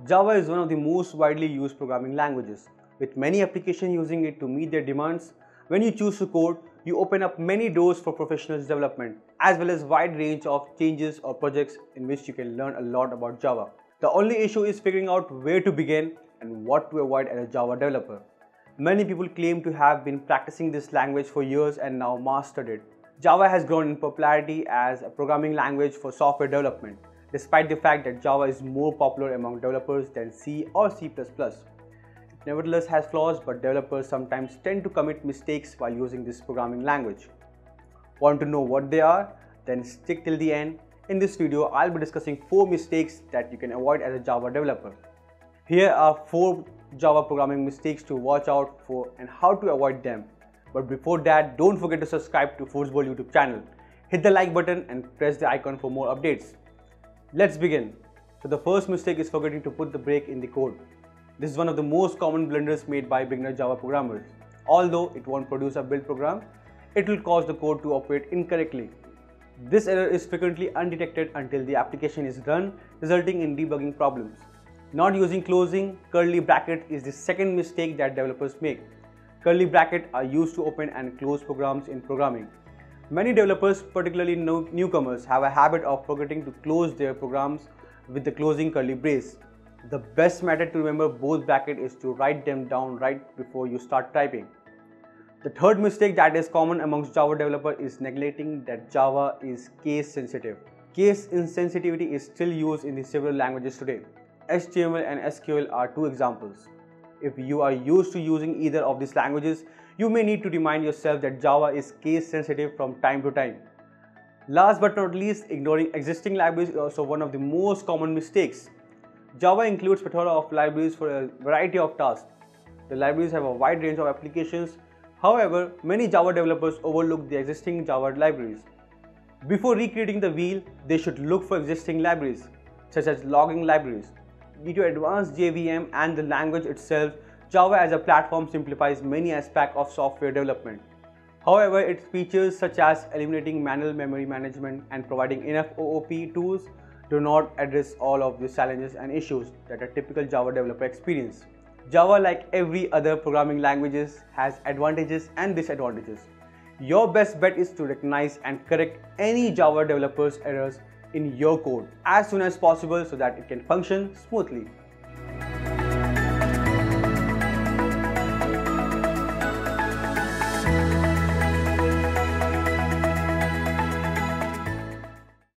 Java is one of the most widely used programming languages, with many applications using it to meet their demands. When you choose to code, you open up many doors for professional development, as well as wide range of changes or projects in which you can learn a lot about Java. The only issue is figuring out where to begin and what to avoid as a Java developer. Many people claim to have been practicing this language for years and now mastered it. Java has grown in popularity as a programming language for software development, despite the fact that Java is more popular among developers than C or C++. It nevertheless has flaws, but developers sometimes tend to commit mistakes while using this programming language. Want to know what they are? Then stick till the end. In this video, I'll be discussing 4 mistakes that you can avoid as a Java developer. Here are 4 Java programming mistakes to watch out for and how to avoid them. But before that, don't forget to subscribe to Football YouTube channel. Hit the like button and press the icon for more updates. Let's begin. So the first mistake is forgetting to put the break in the code. This is one of the most common blunders made by beginner Java programmers. Although it won't produce a build program, it will cause the code to operate incorrectly. This error is frequently undetected until the application is run, resulting in debugging problems. Not using closing curly bracket is the second mistake that developers make. Curly brackets are used to open and close programs in programming. Many developers, particularly newcomers, have a habit of forgetting to close their programs with the closing curly brace. The best method to remember both brackets is to write them down right before you start typing. The third mistake that is common amongst Java developers is neglecting that Java is case sensitive. Case insensitivity is still used in the several languages today. HTML and SQL are 2 examples. If you are used to using either of these languages, you may need to remind yourself that Java is case sensitive from time to time. Last but not least, ignoring existing libraries is also one of the most common mistakes. Java includes a plethora of libraries for a variety of tasks. The libraries have a wide range of applications. However, many Java developers overlook the existing Java libraries. Before recreating the wheel, they should look for existing libraries, such as logging libraries. Due to advanced JVM and the language itself, Java as a platform simplifies many aspects of software development. However, its features such as eliminating manual memory management and providing enough OOP tools do not address all of these challenges and issues that a typical Java developer experience. Java, like every other programming languages, has advantages and disadvantages. Your best bet is to recognize and correct any Java developer's errors in your code as soon as possible so that it can function smoothly.